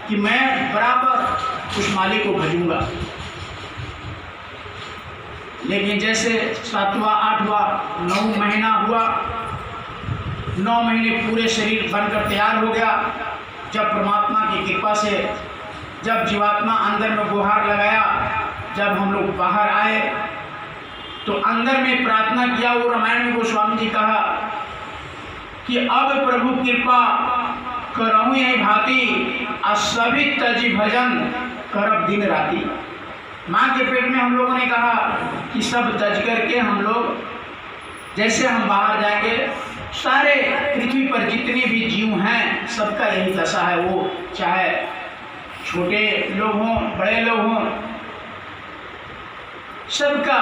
कि मैं बराबर उस मालिक को भजूंगा। लेकिन जैसे 7वां 8वां 9 महीना हुआ, 9 महीने पूरे शरीर बनकर तैयार हो गया। जब परमात्मा की कृपा से जब जीवात्मा अंदर में गुहार लगाया, जब हम लोग बाहर आए तो अंदर में प्रार्थना किया। वो रामायण में गोस्वामी जी कहा कि अब प्रभु कृपा करहु यही भांति, सभी तजी भजन करब दिन राति। माँ के पेट में हम लोगों ने कहा कि सब तज करके हम लोग, जैसे हम बाहर जाएंगे, सारे पृथ्वी पर जितने भी जीव हैं सबका यही दशा है। वो चाहे छोटे लोग हों, बड़े लोग हों, सबका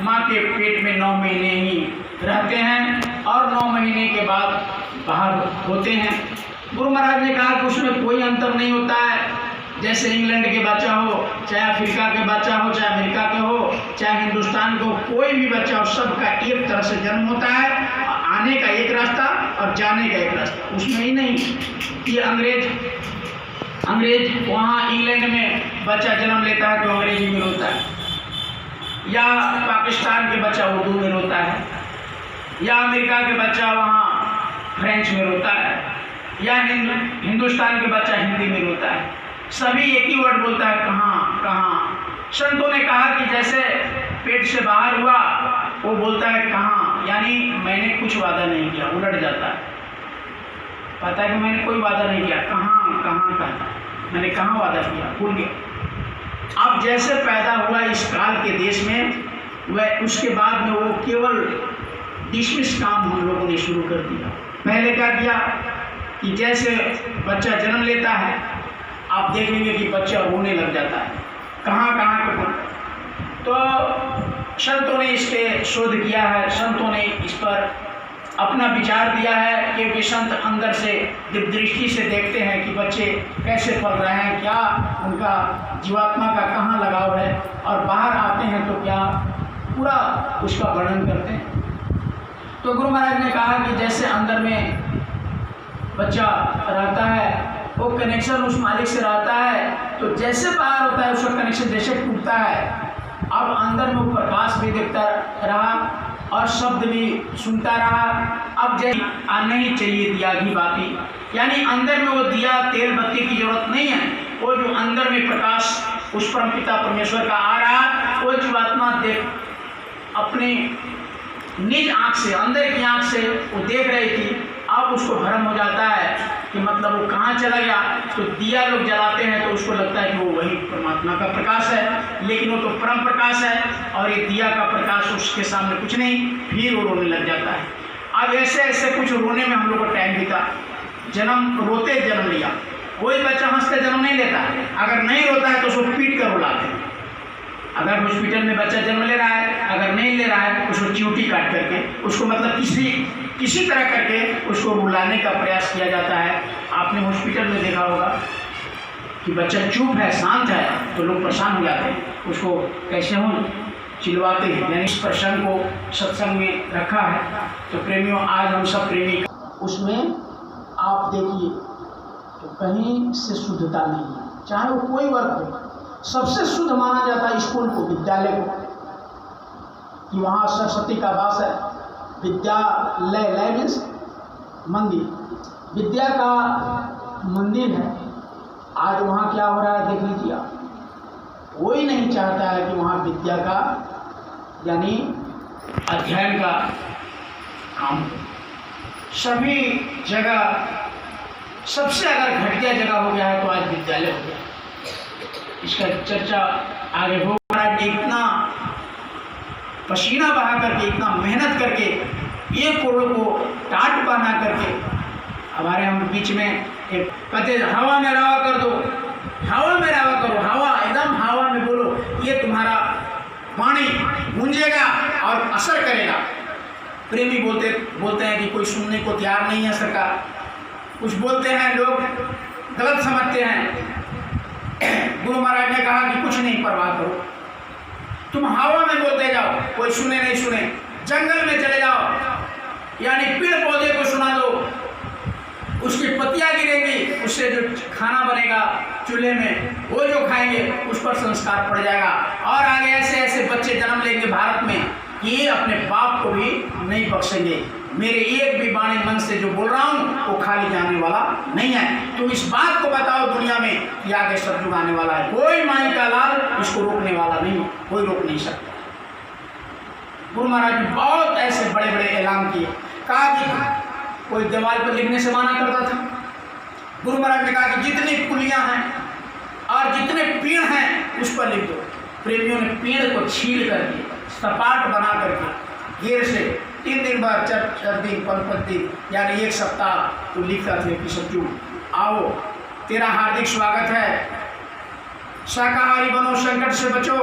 माँ के पेट में 9 महीने ही रहते हैं और 9 महीने के बाद बाहर होते हैं। गुरु महाराज ने कहा कि उसमें कोई अंतर नहीं होता है। जैसे इंग्लैंड के बच्चा हो, चाहे अफ्रीका के बच्चा हो, चाहे अमेरिका के हो, चाहे हिंदुस्तान को, कोई भी बच्चा हो, सबका एक तरह से जन्म होता है। आने का एक रास्ता और जाने का एक रास्ता। उसमें ही नहीं कि अंग्रेज वहाँ इंग्लैंड में बच्चा जन्म लेता है तो अंग्रेजी में रोता है, या पाकिस्तान के बच्चा उर्दू में रोता है, या अमेरिका के बच्चा वहाँ फ्रेंच में रोता है, या हिंदुस्तान के बच्चा हिंदी में रोता है। सभी एक ही वर्ड बोलता है, कहाँ कहाँ। संतों ने कहा कि जैसे पेट से बाहर हुआ वो बोलता है कहाँ, यानी मैंने कुछ वादा नहीं किया, उलट जाता है। पता है कि मैंने कोई वादा नहीं किया, कहाँ कहाँ कहाँ, मैंने कहाँ वादा किया, भूल गया। अब जैसे पैदा हुआ इस काल के देश में, वह उसके बाद में वो केवल डिसमिस काम हम लोगों ने शुरू कर दिया। पहले क्या किया कि जैसे बच्चा जन्म लेता है, आप देखेंगे कि बच्चा रोने लग जाता है, कहाँ कहाँ का। तो संतों ने इसके शोध किया है, संतों ने इस पर अपना विचार दिया है, क्योंकि संत अंदर से दिव्य दृष्टि से देखते हैं कि बच्चे कैसे पल रहे हैं, क्या उनका जीवात्मा का कहाँ लगाव है, और बाहर आते हैं तो क्या पूरा उसका वर्णन करते हैं। तो गुरु महाराज ने कहा कि जैसे अंदर में बच्चा रहता है, वो कनेक्शन उस मालिक से रहता है, तो जैसे बाहर होता है उसका कनेक्शन जैसे टूटता है। अब अंदर में प्रकाश भी देखता रहा और शब्द भी सुनता रहा। अब जैसे नहीं चाहिए दिया की बाती, यानी अंदर में वो दिया तेल बत्ती की जरूरत नहीं है। वो जो अंदर में प्रकाश उस परमपिता परमेश्वर का आ रहा, वो जीवात्मा देख अपने निज आँख से, अंदर की आँख से वो देख रही थी। अब उसको भ्रम हो जाता है कि मतलब वो कहाँ चला गया। तो दिया लोग जलाते हैं तो उसको लगता है कि वो वही परमात्मा का प्रकाश है, लेकिन वो तो परम प्रकाश है और ये दिया का प्रकाश उसके सामने कुछ नहीं। फिर वो रोने लग जाता है। अब ऐसे ऐसे कुछ रोने में हम लोग को टाइम बीता। रोते जन्म लिया, कोई बच्चा हंसते जन्म नहीं लेता है। अगर नहीं रोता है तो उसको पीट कर रुलाते हैं। अगर हॉस्पिटल में बच्चा जन्म ले रहा है, अगर नहीं ले रहा है, उसको चींटी काट करके, उसको मतलब किसी तरह करके उसको रुलाने का प्रयास किया जाता है। आपने हॉस्पिटल में देखा होगा कि बच्चा चुप है, शांत है, तो लोग परेशान हो जाते हैं, उसको कैसे हो चिल्लाते हैं। यानी इस प्रसंग को सत्संग में रखा है। तो प्रेमियों, आज हम सब प्रेमी, उसमें आप देखिए तो कहीं से शुद्धता नहीं है, चाहे वो कोई वर्ग हो। सबसे शुद्ध माना जाता है स्कूल को, विद्यालय को, कि वहाँ सरस्वती का वास है। विद्यालय, लय मीन्स मंदिर, विद्या का मंदिर है। आज वहाँ क्या हो रहा है देख लीजिए आप। कोई नहीं चाहता है कि वहाँ विद्या का यानी अध्ययन का काम। सभी जगह सबसे अगर घटिया जगह हो गया है तो आज विद्यालय हो गया। इसका चर्चा आगे हो रहा है। इतना पसीना बहा करके, इतना मेहनत करके, एक करोड़ को टाट बना करके, हमारे हम बीच में एक कहते हवा में रवा कर दो, हवा में रवा करो, हवा एकदम हवा में बोलो, ये तुम्हारा वाणी गूंजेगा और असर करेगा। प्रेमी बोलते हैं कि कोई सुनने को तैयार नहीं है सरकार। कुछ बोलते हैं लोग गलत समझते हैं। गुरु महाराज ने कहा कि कुछ नहीं परवाह करो, तुम हवा में बोलते जाओ, कोई सुने नहीं सुने। जंगल में चले जाओ, यानी पेड़ पौधे को सुना दो, उसकी पत्तियाँ गिरेंगी, उससे जो खाना बनेगा चूल्हे में वो जो खाएंगे उस पर संस्कार पड़ जाएगा। और आगे ऐसे ऐसे बच्चे जन्म लेंगे भारत में कि ये अपने बाप को भी नहीं बख्शेंगे। मेरे एक भी बाणी मन से जो बोल रहा हूँ वो खाली जाने वाला नहीं है। तुम इस बात को बताओ दुनिया में कि आगे सतयुग आने वाला है। कोई माई का लाल इसको रोकने वाला नहीं है, कोई रोक नहीं सकता। गुरु महाराज ने बहुत ऐसे बड़े बड़े ऐलान किए। कहा कि कोई दीवार पर लिखने से माना करता था, गुरु महाराज ने कहा कि जितनी पुलियां हैं और जितने पेड़ हैं उस पर लिख दो। प्रेमियों ने पेड़ को छील करके सपाट बना करके घेर से 3 दिन बाद 4 दिन 5 दिन यानी 1 सप्ताह तो लिखता थे कि सतयुग आओ, तेरा हार्दिक स्वागत है, शाकाहारी बनो, संकट से बचो,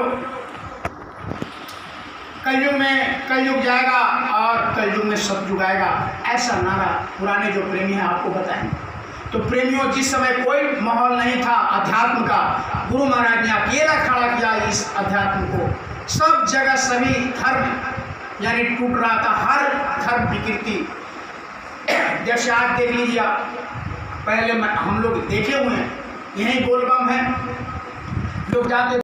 कलयुग में कलयुग जाएगा और कलयुग में सतयुग आएगा। ऐसा नारा पुराने जो प्रेमी हैं आपको बताएं। तो प्रेमियों, जिस समय कोई माहौल नहीं था अध्यात्म का, गुरु महाराज ने अकेला खड़ा किया इस अध्यात्म को। सब जगह सभी धर्म यानी टूट रहा था, हर धर्म विकृति। जैसे आज देख लीजिए, पहले हम लोग देखे हुए हैं, यही बोलबम है, लोग जाते